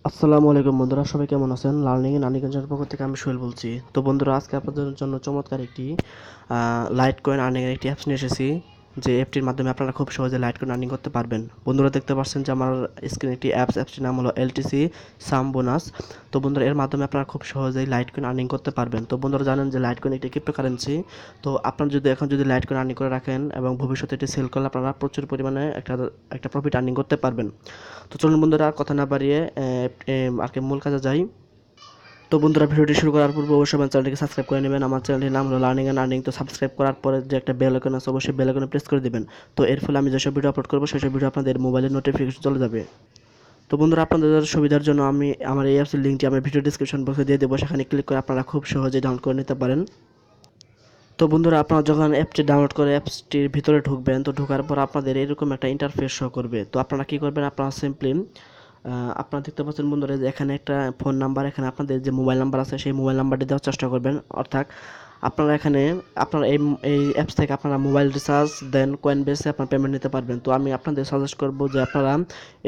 আসসালামু আলাইকুম বন্ধুরা, সবাই কেমন আছেন? লার্নিং এন্ড আর্নিং এর পক্ষ থেকে আমি সোহেল বলছি। তো বন্ধুরা, আজকে আপনাদের জন্য চমৎকার একটি লাইট কয়েন আর্নিং এর একটি অ্যাপস নিয়ে এসেছি, যে অ্যাপটির মাধ্যমে আপনারা খুব সহজে লাইট কয়েন আর্নিং করতে পারবেন। বন্ধুরা, দেখতে পাচ্ছেন যে আমার স্ক্রিনে একটি অ্যাপসটির নাম হলো এলটিসি সাম বোনাস। তো বন্ধুরা, এর মাধ্যমে আপনারা খুব সহজেই লাইট কয়েন আর্নিং করতে পারবেন। তো বন্ধুরা, জানেন যে লাইট কয়েন একটি ক্রিপ্টোকারেন্সি। তো আপনারা যদি এখন লাইট কয়েন আর্নিং করে রাখেন এবং ভবিষ্যতে এটি সেল করলে আপনারা প্রচুর পরিমাণে একটা প্রফিট আর্নিং করতে পারবেন। তো চলুন বন্ধুরা, আর কথা না বাড়িয়ে আর কি মূল কাজে যাই। তো বন্ধুরা, ভিডিওটি শুরু করার পূর্বে অবশ্যই আমার চ্যানেলটিকে সাবস্ক্রাইব করে নেবেন। আমার চ্যানেলটির নাম হলো লার্নিং অ্যান্ড আর্নিং। তো সাবস্ক্রাইব করার পরে যে একটা বেল আইকন আছে, অবশ্যই বেল আইকনে প্রেস করে দিবেন। তো এর ফলে আমি যেসব ভিডিও আপলোড করবো সেসব ভিডিও আপনাদের মোবাইলে নোটিফিকেশন চলে যাবে। তো বন্ধুরা, আপনাদের সুবিধার জন্য আমি আমার এই অ্যাপসের লিঙ্কটি আমার ভিডিও ডিসক্রিপশন বক্সে দিয়ে দেবো, সেখানে ক্লিক করে আপনারা খুব সহজেই ডাউনলোড করে নিতে পারেন। তো বন্ধুরা, আপনারা যখন অ্যাপটি ডাউনলোড করে অ্যাপসটির ভিতরে ঢুকবেন, তো ঢোকার পর আপনাদের এরকম একটা ইন্টারফেস শো করবে। তো আপনারা কী করবেন, আপনারা সিম্পলি আপনারা দেখতে পাচ্ছেন বন্ধুরা যে এখানে একটা ফোন নাম্বার, এখানে আপনাদের যে মোবাইল নাম্বার আছে সেই মোবাইল নাম্বারটি দেওয়ার চেষ্টা করবেন। অর্থাৎ আপনারা এখানে আপনারা এই অ্যাপস থেকে আপনারা মোবাইল রিচার্জ দেন কয়েন বেসে আপনার পেমেন্ট নিতে পারবেন। তো আমি আপনাদের সাজেস্ট করব যে আপনারা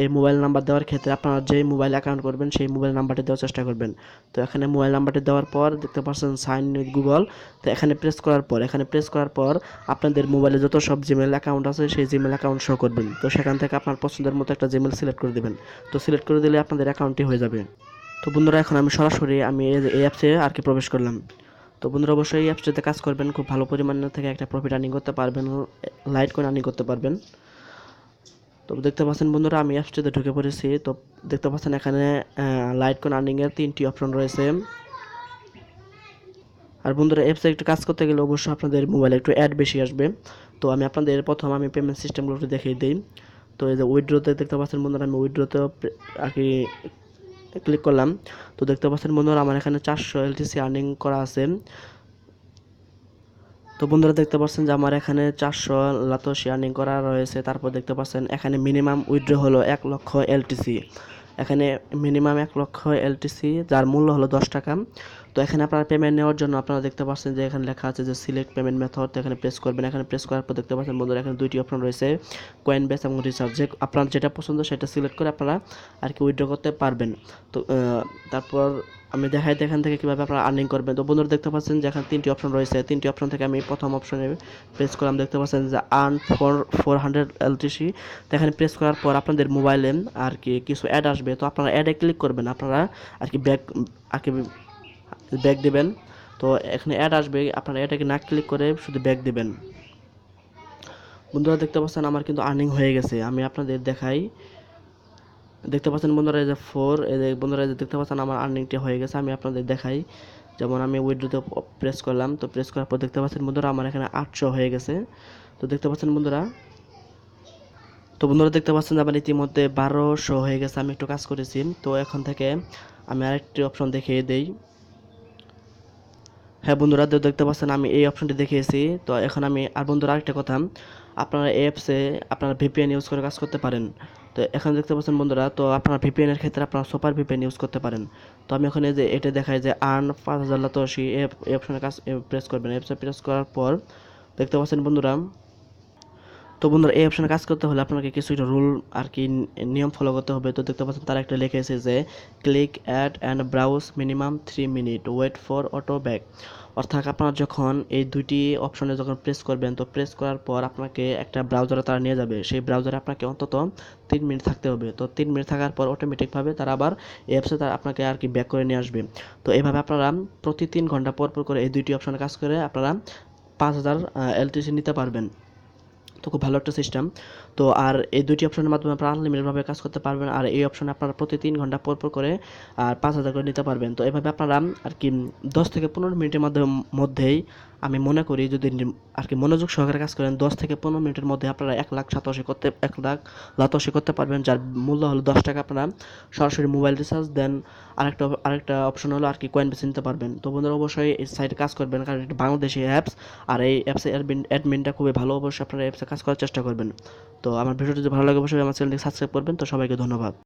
এই মোবাইল নাম্বার দেওয়ার ক্ষেত্রে আপনারা যেই মোবাইল অ্যাকাউন্ট করবেন সেই মোবাইল নাম্বারটি দেওয়ার চেষ্টা করবেন। তো এখানে মোবাইল নাম্বারটি দেওয়ার পর দেখতে পাচ্ছেন সাইন উইথ গুগল। তো এখানে প্রেস করার পর আপনাদের মোবাইলে যত সব জিমেল অ্যাকাউন্ট আছে সেই জিমেল অ্যাকাউন্ট শো করবেন। তো সেখান থেকে আপনার পছন্দের মতো একটা জিমেল সিলেক্ট করে দেবেন। তো সিলেক্ট করে দিলে আপনাদের অ্যাকাউন্টটি হয়ে যাবে। তো বন্ধুরা, এখন আমি সরাসরি এই অ্যাপসে আর কি প্রবেশ করলাম। তো বন্ধুরা, অবশ্যই এই অ্যাপসটিতে কাজ করবেন, খুব ভালো পরিমাণে থেকে একটা প্রফিট আর্নিং করতে পারবেন, লাইট কয়েন আর্নিং করতে পারবেন। তো দেখতে পাচ্ছেন বন্ধুরা, আমি অ্যাপসটিতে ঢুকে পড়েছি। তো দেখতে পাচ্ছেন এখানে লাইট কয়েন আর্নিংয়ের 3টি অপশন রয়েছে। আর বন্ধুরা, অ্যাপসে একটু কাজ করতে গেলে অবশ্যই আপনাদের মোবাইলে একটু অ্যাড বেশি আসবে। তো আমি আপনাদের আমি পেমেন্ট সিস্টেমগুলো একটু দেখিয়ে দিই। তো এই যে উইথড্রোতে দেখতে পাচ্ছেন বন্ধুরা, আমি উইথড্রোতেও আর কি ক্লিক করলাম। তো দেখতে পাচ্ছেন বন্ধুরা, আমার এখানে 400 এলটিসি আর্নিং করা আছে। তো বন্ধুরা, দেখতে পাচ্ছেন যে আমার এখানে 400 লাতোশি আর্নিং করা রয়েছে। তারপর দেখতে পাচ্ছেন এখানে মিনিমাম উইথড্র হলো 1 লক্ষ এলটিসি। এখানে মিনিমাম 1 লক্ষ এলটিসি, যার মূল্য হলো 10 টাকা। তো এখানে আপনারা পেমেন্ট নেওয়ার জন্য আপনারা দেখতে পাচ্ছেন যে এখানে লেখা আছে যে সিলেক্ট পেমেন্ট মেথড। তো এখানে প্রেস করবেন। এখানে প্রেস করার পর দেখতে পাচ্ছেন বন্ধুরা, এখানে 2টি অপশন রয়েছে, কয়েন বেস এবং রিচার্জ। যে আপনার যেটা পছন্দ সেটা সিলেক্ট করে আপনারা আর কি উইথড্র করতে পারবেন। তো তারপর আমি দেখাই এখান থেকে কীভাবে আপনারা আর্নিং করবেন। তো বন্ধুরা, দেখতে পাচ্ছেন যে এখানে 3টি অপশন রয়েছে। 3টি অপশন থেকে আমি প্রথম অপশনে প্রেস করলাম। দেখতে পাচ্ছেন যে আর্ন ফর 400 এলটিসি। তো এখানে প্রেস করার পর আপনাদের মোবাইলে আর কি কিছু অ্যাড আসবে। তো আপনারা অ্যাডে ক্লিক করবেন, আপনারা আর কি ব্যাক দেবেন। তো এখানে অ্যাড আসবে, আপনারা অ্যাডে না ক্লিক করে শুধু ব্যাক দেবেন। বন্ধুরা, দেখতে পাচ্ছেন আমার কিন্তু আর্নিং হয়ে গেছে। আমি আপনাদের দেখাই। দেখতে পাচ্ছেন বন্ধুরা, এই যে এই যে বন্ধুরা, দেখতে পাচ্ছেন আমার আর্নিংটি হয়ে গেছে। আমি আপনাদের দেখাই, যেমন আমি উইথড্রোতে প্রেস করলাম। তো প্রেস করার পর দেখতে পাচ্ছেন বন্ধুরা, আমার এখানে 800 হয়ে গেছে। তো দেখতে পাচ্ছেন বন্ধুরা, দেখতে পাচ্ছেন যে আমার ইতিমধ্যে 1200 হয়ে গেছে। আমি একটু কাজ করেছি। তো এখন থেকে আমি আরেকটি অপশন দেখিয়ে দেই। হ্যাঁ বন্ধুরা, তো দেখতে পাচ্ছেন আমি এই অপশনটি দেখিয়েছি। তো এখন আমি বন্ধুরা, আরেকটা কথা, আপনারা অ্যাপসে আপনারা ভিপিএন ইউজ করে কাজ করতে পারেন। তো এখন দেখতে পাচ্ছেন বন্ধুরা, তো আপনার ভিপিএন এর ক্ষেত্রে আপনারা সুপার ভিপিএন ইউজ করতে পারেন। তো আমি ওখানে যে এটা দেখায় যে আর্ন 5000 লাতোশি, এই অপশনে কাজ প্রেস করবেন। অ্যাপসে প্রেস করার পর দেখতে পাচ্ছেন বন্ধুরা, তো বন্ধুরা, এই অপশনে কাজ করতে হলে আপনাকে কিছু একটা রুল আর কি নিয়ম ফলো করতে হবে। তো দেখতে পাচ্ছেন তারা একটা লিখে এসেছে যে click add and browse minimum 3 minute, wait for auto back. অর্থাৎ আপনারা যখন এই 2টি অপশনে যখন প্রেস করবেন, তো প্রেস করার পর আপনাকে একটা ব্রাউজারে তারা নিয়ে যাবে। সেই ব্রাউজারে আপনাকে অন্তত 3 মিনিট থাকতে হবে। তো 3 মিনিট থাকার পর অটোমেটিকভাবে তারা আবার অ্যাপসে তারা আপনাকে আর কি ব্যাক করে নিয়ে আসবে। তো এইভাবে আপনারা প্রতি 3 ঘন্টা পর পর করে এই 2টি অপশনে কাজ করে আপনারা 5000 এলটিসি নিতে পারবেন। তো খুব ভালো একটা সিস্টেম। তো আর এই 2টি অপশনের মাধ্যমে আপনারা আনলিমিটেডভাবে কাজ করতে পারবেন। আর এই অপশনে আপনারা প্রতি 3 ঘন্টা পর পর করে আর 5000 করে নিতে পারবেন। তো এভাবে আপনারা আর কি 10 থেকে 15 মিনিটের মধ্যেই আমি মনে করি, যদি আর কি মনোযোগ সহকারে কাজ করেন, 10 থেকে 15 মিনিটের মধ্যে আপনারা 1 লাখ করতে পারবেন, যার মূল্য হলো 10 টাকা। আপনারা সরাসরি মোবাইল রিচার্জ দেন। আরেকটা অপশন হলো আর কি কয়েন বেছে নিতে পারবেন। তো বন্ধুরা, অবশ্যই এই সাইটে কাজ করবেন, কারণ এটা বাংলাদেশি অ্যাপস। আর এই অ্যাপসের অ্যাডমিনটা খুবই ভালো। অবশ্যই আপনারা অ্যাপসে কাজ করার চেষ্টা করবেন। তো আমার ভিডিওটি যদি ভালো লাগে অবশ্যই আমার চ্যানেলটি সাবস্ক্রাইব করবেন। তো সবাইকে ধন্যবাদ।